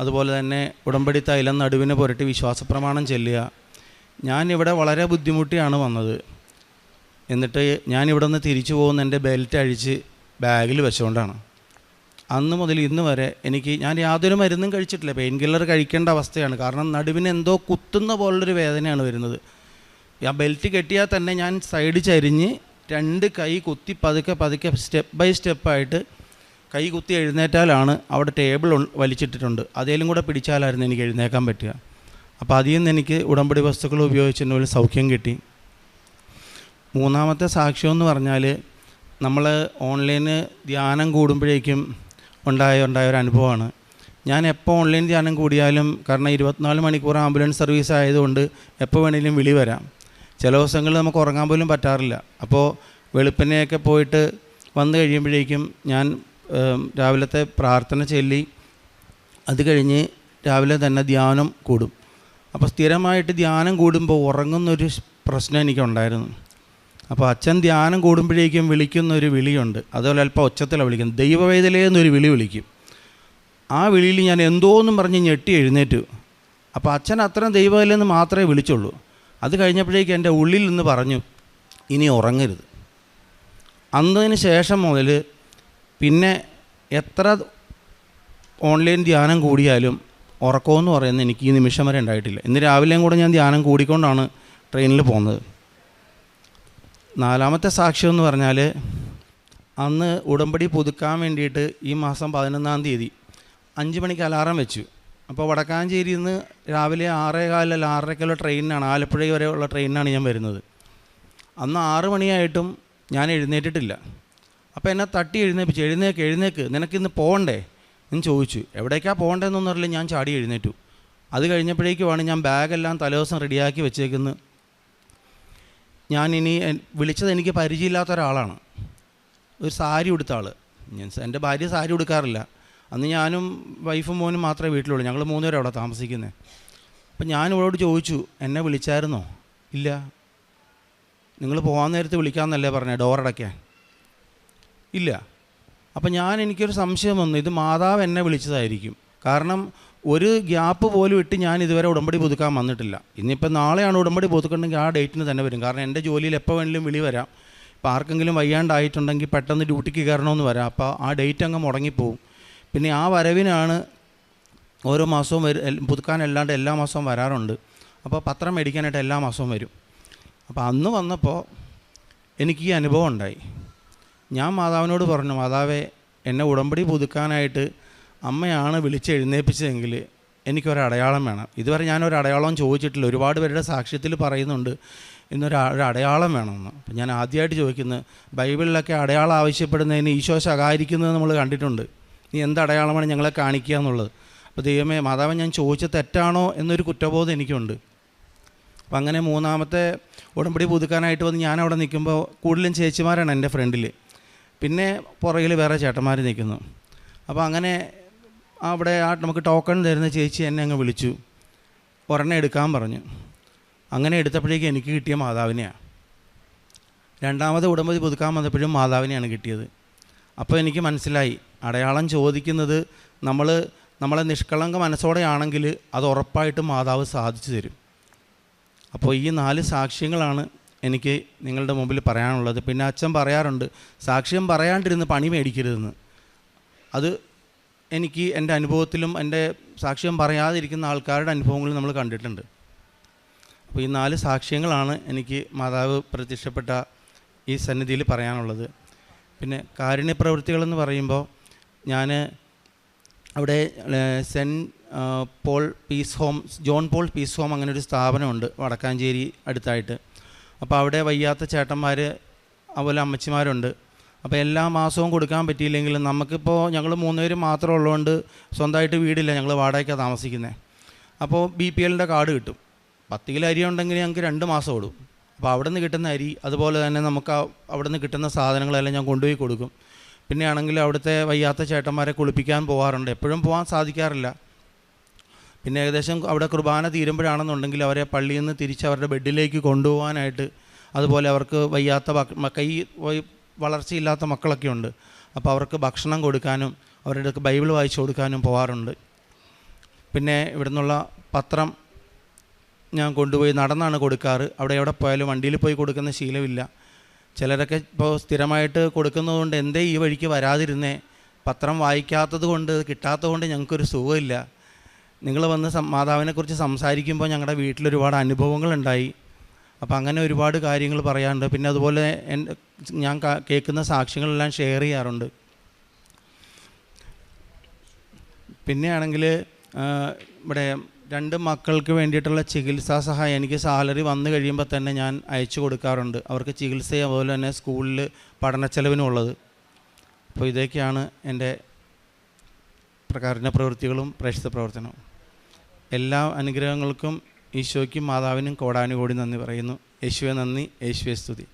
അതുപോലെ തന്നെ ഉടമ്പടി തൈലം നടുവിന് പുരട്ടി വിശ്വാസപ്രമാണം ചെല്ലുക, ഞാനിവിടെ വളരെ ബുദ്ധിമുട്ടിയാണ് വന്നത്. എന്നിട്ട് ഞാനിവിടെ നിന്ന് തിരിച്ചു പോകുന്ന എൻ്റെ ബെൽറ്റ് അഴിച്ച് ബാഗിൽ വെച്ചുകൊണ്ടാണ്. അന്ന് മുതൽ ഇന്ന് വരെ ഞാൻ യാതൊരു മരുന്നും കഴിച്ചിട്ടില്ല. പെയിൻ കില്ലർ കഴിക്കേണ്ട അവസ്ഥയാണ്. കാരണം നടുവിന് എന്തോ കുത്തുന്ന പോലുള്ളൊരു വേദനയാണ് വരുന്നത്. ആ ബെൽറ്റ് കെട്ടിയാൽ തന്നെ ഞാൻ സൈഡ് ചരിഞ്ഞ് 2 കൈ കുത്തി പതുക്കെ സ്റ്റെപ്പ് ബൈ സ്റ്റെപ്പായിട്ട് കൈ കുത്തി എഴുന്നേറ്റാലാണ്, അവിടെ ടേബിൾ വലിച്ചിട്ടിട്ടുണ്ട്, അതേലും കൂടെ പിടിച്ചാലായിരുന്നു എനിക്ക് എഴുന്നേക്കാൻ പറ്റുക. അപ്പോൾ അതിൽ നിന്ന് എനിക്ക് ഉടമ്പടി വസ്തുക്കൾ ഉപയോഗിച്ചതിന് ഒരു സൗഖ്യം കിട്ടി. മൂന്നാമത്തെ സാക്ഷ്യമെന്ന് പറഞ്ഞാൽ, നമ്മൾ ഓൺലൈന് ധ്യാനം കൂടുമ്പോഴേക്കും ഉണ്ടായ ഒരു അനുഭവമാണ്. ഞാൻ എപ്പോൾ ഓൺലൈൻ ധ്യാനം കൂടിയാലും, കാരണം 24 മണിക്കൂർ ആംബുലൻസ് സർവീസ് ആയതുകൊണ്ട് എപ്പോൾ വേണമെങ്കിലും വിളി വരാം. ചില ദിവസങ്ങളിൽ നമുക്ക് ഉറങ്ങാൻ പോലും പറ്റാറില്ല. അപ്പോൾ വെളുപ്പിനെയൊക്കെ പോയിട്ട് വന്നു കഴിയുമ്പോഴേക്കും ഞാൻ രാവിലത്തെ പ്രാർത്ഥന ചൊല്ലി അത് കഴിഞ്ഞ് രാവിലെ തന്നെ ധ്യാനം കൂടും. അപ്പോൾ സ്ഥിരമായിട്ട് ധ്യാനം കൂടുമ്പോൾ ഉറങ്ങുന്നൊരു പ്രശ്നം എനിക്കുണ്ടായിരുന്നു. അപ്പോൾ അച്ഛൻ ധ്യാനം കൂടുമ്പോഴേക്കും വിളിക്കുന്നൊരു വിളിയുണ്ട്. അതുപോലെ അല്പം ഒച്ചത്തിലാണ് വിളിക്കുന്നത്. ദൈവവേദലേ എന്നൊരു വിളിക്കും. ആ വിളിയിൽ ഞാൻ എന്തോന്നും പറഞ്ഞ് ഞെട്ടി എഴുന്നേറ്റു. അപ്പോൾ അച്ഛൻ അത്രയും ദൈവവേദലയെന്ന് മാത്രമേ വിളിച്ചുള്ളൂ. അത് കഴിഞ്ഞപ്പോഴേക്കും എൻ്റെ ഉള്ളിൽ നിന്ന് പറഞ്ഞു, ഇനി ഉറങ്ങരുത്. അന്നതിന് ശേഷം മുതൽ പിന്നെ എത്ര ഓൺലൈൻ ധ്യാനം കൂടിയാലും ഉറക്കമെന്ന് പറയുന്നത് എനിക്ക് ഈ നിമിഷം വരെ ഉണ്ടായിട്ടില്ല. ഇന്ന് രാവിലെയും കൂടെ ഞാൻ ധ്യാനം കൂടിക്കൊണ്ടാണ് ട്രെയിനിൽ പോകുന്നത്. നാലാമത്തെ സാക്ഷ്യം എന്ന് പറഞ്ഞാൽ, അന്ന് ഉടമ്പടി പുതുക്കാൻ വേണ്ടിയിട്ട് ഈ മാസം 11-ാം തീയതി 5 മണിക്ക് അലാറം വെച്ചു. അപ്പോൾ വടക്കാഞ്ചേരിയിൽ നിന്ന് രാവിലെ 6:15 6:30 ട്രെയിനിനാണ്, ആലപ്പുഴ വരെയുള്ള ട്രെയിനിനാണ് ഞാൻ വരുന്നത്. അന്ന് 6 മണിയായിട്ടും ഞാൻ എഴുന്നേറ്റിട്ടില്ല. അപ്പോൾ എന്നെ തട്ടി എഴുന്നേപ്പിച്ചു. എഴുന്നേക്ക് നിനക്കിന്ന് പോകണ്ടേ എന്ന് ചോദിച്ചു. എവിടേക്കാണ് പോകേണ്ടതെന്നൊന്നും അറിയില്ല. ഞാൻ ചാടി എഴുന്നേറ്റു. അത് കഴിഞ്ഞപ്പോഴേക്കുമാണ് ഞാൻ ബാഗെല്ലാം തലേദിവസം റെഡിയാക്കി വെച്ചേക്കുന്നത്. ഞാനിനി വിളിച്ചത് എനിക്ക് പരിചയമില്ലാത്ത ഒരാളാണ്, ഒരു സാരി ഉടുത്ത ആൾ. എൻ്റെ ഭാര്യ സാരി ഉടുക്കാറില്ല. അന്ന് ഞാനും വൈഫും മോനും മാത്രമേ വീട്ടിലുള്ളൂ. ഞങ്ങൾ 3 പേരും അവിടെ താമസിക്കുന്നത്. അപ്പം ഞാൻ ഇവളോട് ചോദിച്ചു, എന്നെ വിളിച്ചായിരുന്നോ? ഇല്ല. നിങ്ങൾ പോകാൻ നേരത്ത് വിളിക്കാമെന്നല്ലേ പറഞ്ഞത്, ഡോറടയ്ക്കാൻ? ഇല്ല. അപ്പം എനിക്കൊരു സംശയം വന്നു, ഇത് മാതാവ് എന്നെ വിളിച്ചതായിരിക്കും. കാരണം ഒരു ഗ്യാപ്പ് പോലും ഇട്ട് ഞാൻ ഇതുവരെ ഉടമ്പടി പുതുക്കാൻ വന്നിട്ടില്ല. ഇന്നിപ്പോൾ നാളെയാണ് ഉടമ്പടി പുതുക്കണമെങ്കിൽ ആ ഡേറ്റിന് തന്നെ വരും. കാരണം എൻ്റെ ജോലിയിൽ എപ്പോൾ വേണമെങ്കിലും വിളി വരാം. ഇപ്പോൾ ആർക്കെങ്കിലും വയ്യാണ്ടായിട്ടുണ്ടെങ്കിൽ പെട്ടെന്ന് ഡ്യൂട്ടിക്ക് കയറണമെന്ന് വരാം. അപ്പോൾ ആ ഡേറ്റ് അങ്ങ് മുടങ്ങിപ്പോവും. പിന്നെ ആ വരവിനാണ് ഓരോ മാസവും പുതുക്കാനല്ലാണ്ട് എല്ലാ മാസവും വരാറുണ്ട്. അപ്പോൾ പത്രം മേടിക്കാനായിട്ട് എല്ലാ മാസവും വരും. അപ്പോൾ അന്ന് വന്നപ്പോൾ എനിക്ക് ഈ അനുഭവം ഉണ്ടായി. ഞാൻ മാതാവിനോട് പറഞ്ഞു, മാതാവേ, എന്നെ ഉടമ്പടി പുതുക്കാനായിട്ട് അമ്മയാണ് വിളിച്ചെഴുന്നേൽപ്പിച്ചതെങ്കിൽ എനിക്കൊരടയാളം വേണം. ഇതുവരെ ഞാനൊരു അടയാളം ചോദിച്ചിട്ടില്ല. ഒരുപാട് പേരുടെ സാക്ഷ്യത്തിൽ പറയുന്നുണ്ട് ഒരു അടയാളം വേണമെന്ന്. അപ്പം ഞാൻ ആദ്യമായിട്ട് ചോദിക്കുന്നത്, ബൈബിളിലൊക്കെ അടയാളം ആവശ്യപ്പെടുന്നതിന് ഈശോ ശകാരിക്കുന്നത് നമ്മൾ കണ്ടിട്ടുണ്ട്. നീ എന്ത് അടയാളമാണ് ഞങ്ങളെ കാണിക്കുക എന്നുള്ളത്. അപ്പോൾ ദൈവമേ, മാതാവ്, ഞാൻ ചോദിച്ചത് തെറ്റാണോ എന്നൊരു കുറ്റബോധം എനിക്കുണ്ട്. അപ്പം അങ്ങനെ മൂന്നാമത്തെ ഉടമ്പടി പുതുക്കാനായിട്ട് വന്ന് ഞാൻ അവിടെ നിൽക്കുമ്പോൾ കൂടുതലും ചേച്ചിമാരാണ് എൻ്റെ ഫ്രണ്ടിൽ. പിന്നെ പുറകിൽ വേറെ ചേട്ടന്മാർ നിൽക്കുന്നു. അപ്പോൾ അങ്ങനെ അവിടെ നമുക്ക് ടോക്കൺ തരുന്ന ചേച്ചി എന്നെ അങ്ങ് വിളിച്ചു, ഒരെണ്ണം എടുക്കാൻ പറഞ്ഞു. അങ്ങനെ എടുത്തപ്പോഴേക്കും എനിക്ക് കിട്ടിയ മാതാവിനെയാണ്. രണ്ടാമത് ഉടമ്പടി പുതുക്കാൻ വന്നപ്പോഴും മാതാവിനെയാണ് കിട്ടിയത്. അപ്പോൾ എനിക്ക് മനസ്സിലായി, അടയാളം ചോദിക്കുന്നത് നമ്മളെ നിഷ്കളങ്ക മനസ്സോടെയാണെങ്കിൽ അത് ഉറപ്പായിട്ടും മാതാവ് സാധിച്ചു തരും. അപ്പോൾ ഈ 4 സാക്ഷ്യങ്ങളാണ് എനിക്ക് നിങ്ങളുടെ മുമ്പിൽ പറയാനുള്ളത്. പിന്നെ അച്ഛൻ പറയാറുണ്ട്, സാക്ഷ്യം പറയാണ്ടിരുന്ന് പണി മേടിക്കരുതെന്ന്. അത് എനിക്ക് എൻ്റെ അനുഭവത്തിലും എൻ്റെ സാക്ഷ്യം പറയാതിരിക്കുന്ന ആൾക്കാരുടെ അനുഭവങ്ങളും നമ്മൾ കണ്ടിട്ടുണ്ട്. അപ്പോൾ ഈ 4 സാക്ഷ്യങ്ങളാണ് എനിക്ക് മാതാവ് പ്രത്യക്ഷപ്പെട്ട ഈ സന്നിധിയിൽ പറയാനുള്ളത്. പിന്നെ കാരുണ്യ പ്രവൃത്തികളെന്ന് പറയുമ്പോൾ, ഞാൻ അവിടെ ജോൺ പോൾ പീസ് ഹോം അങ്ങനെ ഒരു സ്ഥാപനമുണ്ട് വടക്കാഞ്ചേരി അടുത്തായിട്ട്. അപ്പോൾ അവിടെ വയ്യാത്ത ചേട്ടന്മാർ അതുപോലെ അമ്മച്ചിമാരുണ്ട്. അപ്പോൾ എല്ലാ മാസവും കൊടുക്കാൻ പറ്റിയില്ലെങ്കിലും നമുക്കിപ്പോൾ ഞങ്ങൾ 3 പേര് മാത്രം ഉള്ളതുകൊണ്ട് സ്വന്തമായിട്ട് വീടില്ല, ഞങ്ങൾ വാടകയ്ക്കാണ് താമസിക്കുന്നത്. അപ്പോൾ BPLൻ്റെ കാർഡ് കിട്ടും. 10 കിലോ അരി ഉണ്ടെങ്കിൽ ഞങ്ങൾക്ക് 2 മാസം ഓടും. അപ്പോൾ അവിടെ നിന്ന് കിട്ടുന്ന അരി, അതുപോലെ തന്നെ നമുക്ക് അവിടെ നിന്ന് കിട്ടുന്ന സാധനങ്ങളെല്ലാം ഞാൻ കൊണ്ടുപോയി കൊടുക്കും. പിന്നെ ആണെങ്കിൽ അവിടുത്തെ വയ്യാത്ത ചേട്ടന്മാരെ കുളിപ്പിക്കാൻ പോകാറുണ്ട്. എപ്പോഴും പോകാൻ സാധിക്കാറില്ല. പിന്നെ ഏകദേശം അവിടെ കുർബാന തീരുമ്പോഴാണെന്നുണ്ടെങ്കിൽ അവരെ പള്ളിയിൽ നിന്ന് തിരിച്ച് അവരുടെ ബെഡിലേക്ക് കൊണ്ടുപോകാനായിട്ട്, അതുപോലെ അവർക്ക് വയ്യാത്ത വളർച്ചയില്ലാത്ത മക്കളൊക്കെ ഉണ്ട്. അപ്പോൾ അവർക്ക് ഭക്ഷണം കൊടുക്കാനും അവരുടെ ബൈബിൾ വായിച്ചു കൊടുക്കാനും പോകാറുണ്ട്. പിന്നെ ഇവിടെ നിന്നുള്ള പത്രം ഞാൻ കൊണ്ടുപോയി നടന്നാണ് കൊടുക്കാറ്. അവിടെ എവിടെ പോയാലും വണ്ടിയിൽ പോയി കൊടുക്കുന്ന ശീലമില്ല. ചിലരൊക്കെ ഇപ്പോൾ സ്ഥിരമായിട്ട് കൊടുക്കുന്നതുകൊണ്ട് എന്തേ ഈ വഴിക്ക് വരാതിരുന്നേ, പത്രം വായിക്കാത്തത് കൊണ്ട് കിട്ടാത്തത് കൊണ്ട് ഞങ്ങൾക്കൊരു സുഖമില്ല. നിങ്ങൾ വന്ന് മാതാവിനെക്കുറിച്ച് സംസാരിക്കുമ്പോൾ ഞങ്ങളുടെ വീട്ടിലൊരുപാട് അനുഭവങ്ങളുണ്ടായി. അപ്പോൾ അങ്ങനെ ഒരുപാട് കാര്യങ്ങൾ പറയാറുണ്ട്. പിന്നെ അതുപോലെ ഞാൻ കേൾക്കുന്ന സാക്ഷ്യങ്ങളെല്ലാം ഷെയർ ചെയ്യാറുണ്ട്. പിന്നെയാണെങ്കിൽ ഇവിടെ 2 മക്കൾക്ക് വേണ്ടിയിട്ടുള്ള ചികിത്സാ സഹായം എനിക്ക് സാലറി വന്നു കഴിയുമ്പോൾ തന്നെ ഞാൻ അയച്ചു കൊടുക്കാറുണ്ട്. അവർക്ക് ചികിത്സയും അതുപോലെ തന്നെ സ്കൂളിൽ പഠനച്ചെലവിനുള്ളത്. അപ്പോൾ ഇതൊക്കെയാണ് എൻ്റെ പ്രകാരണ പ്രവൃത്തികളും പ്രേക്ഷിത പ്രവർത്തനവും. എല്ലാ അനുഗ്രഹങ്ങൾക്കും ഈശോയ്ക്കും മാതാവിനും കോടാനുകോടി നന്ദി പറയുന്നു. യേശുവെ നന്ദി, യേശുവെ സ്തുതി.